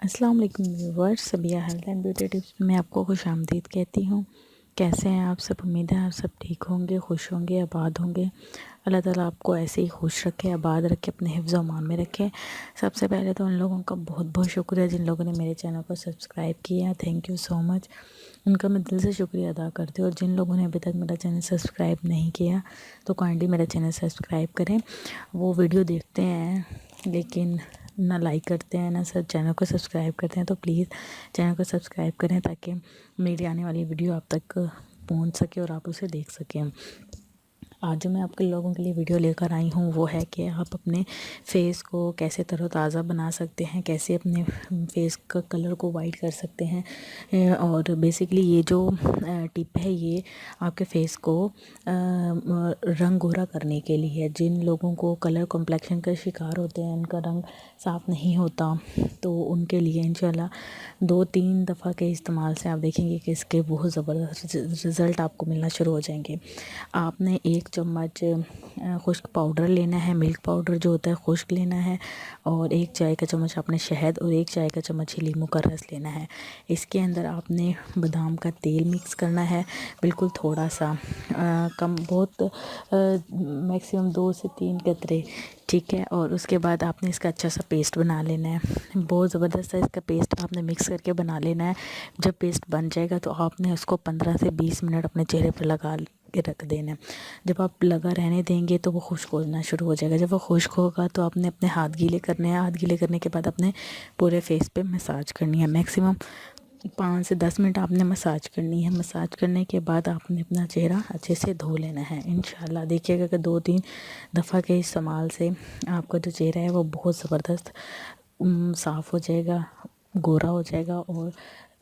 अस्सलाम वालेकुम viewers, Sabiya health and beauty tips में आपको खुशामदीद कहती हूँ। कैसे हैं आप सब? उम्मीद है आप सब ठीक होंगे, खुश होंगे, आबाद होंगे। अल्लाह ताला आपको ऐसे ही खुश रखे, आबाद रखे, अपने हिफ्ज़ अमान में रखे। सबसे पहले तो उन लोगों का बहुत बहुत शुक्रिया जिन लोगों ने मेरे चैनल को सब्सक्राइब किया। थैंक यू सो मच, उनका मैं दिल से शुक्रिया अदा करती हूँ। और जिन लोगों ने अभी तक मेरा चैनल सब्सक्राइब नहीं किया तो काइंडली मेरा चैनल सब्सक्राइब करें। वो वीडियो देखते हैं लेकिन ना लाइक करते हैं ना सर चैनल को सब्सक्राइब करते हैं, तो प्लीज़ चैनल को सब्सक्राइब करें ताकि मेरी आने वाली वीडियो आप तक पहुंच सके और आप उसे देख सकें। आज जो मैं आपके लोगों के लिए वीडियो लेकर आई हूँ वो है कि आप अपने फेस को कैसे तरोताज़ा बना सकते हैं, कैसे अपने फेस का कलर को वाइट कर सकते हैं। और बेसिकली ये जो टिप है ये आपके फेस को रंग गोरा करने के लिए है। जिन लोगों को कलर कॉम्प्लेक्शन का शिकार होते हैं, उनका रंग साफ़ नहीं होता, तो उनके लिए इंशाल्लाह 2-3 दफ़ा के इस्तेमाल से आप देखेंगे कि इसके बहुत ज़बरदस्त रिज़ल्ट आपको मिलना शुरू हो जाएंगे। आपने 1 चम्मच खुश्क पाउडर लेना है, मिल्क पाउडर जो होता है खुश्क लेना है, और 1 चाय का चम्मच आपने शहद और 1 चाय का चम्मच ही लीमू का रस लेना है। इसके अंदर आपने बादाम का तेल मिक्स करना है, बिल्कुल थोड़ा सा, कम बहुत, मैक्सिमम 2 से 3 कतरे, ठीक है। और उसके बाद आपने इसका अच्छा सा पेस्ट बना लेना है। बहुत ज़बरदस्त है इसका पेस्ट आपने मिक्स करके बना लेना है। जब पेस्ट बन जाएगा तो आपने उसको 15 से 20 मिनट अपने चेहरे पर लगा के रख देना है। जब आप लगा रहने देंगे तो वो खुश्क होना शुरू हो जाएगा। जब वो खुश्क होगा तो आपने अपने हाथ गीले करने हैं। हाथ गीले करने के बाद अपने पूरे फेस पे मसाज करनी है। मैक्सिमम 5 से 10 मिनट आपने मसाज करनी है। मसाज करने के बाद आपने अपना चेहरा अच्छे से धो लेना है। इंशाल्लाह देखिएगा कि 2-3 दफ़ा के इस्तेमाल से आपका जो चेहरा है वो बहुत ज़बरदस्त साफ़ हो जाएगा, गोरा हो जाएगा, और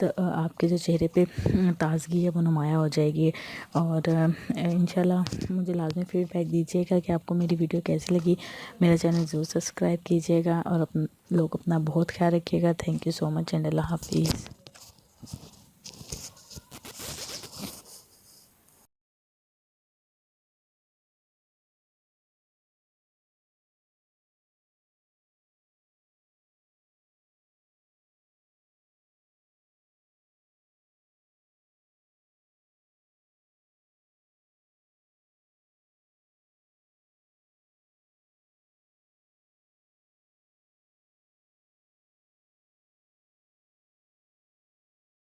तो आपके जो चेहरे पे ताज़गी है वो नुमाया हो जाएगी। और इंशाल्लाह मुझे लाज़मी फ़ीडबैक दीजिएगा कि आपको मेरी वीडियो कैसी लगी। मेरा चैनल ज़रूर सब्सक्राइब कीजिएगा और लोग अपना बहुत ख्याल रखिएगा। Thank you so much and अल्लाह हाफ़िज़।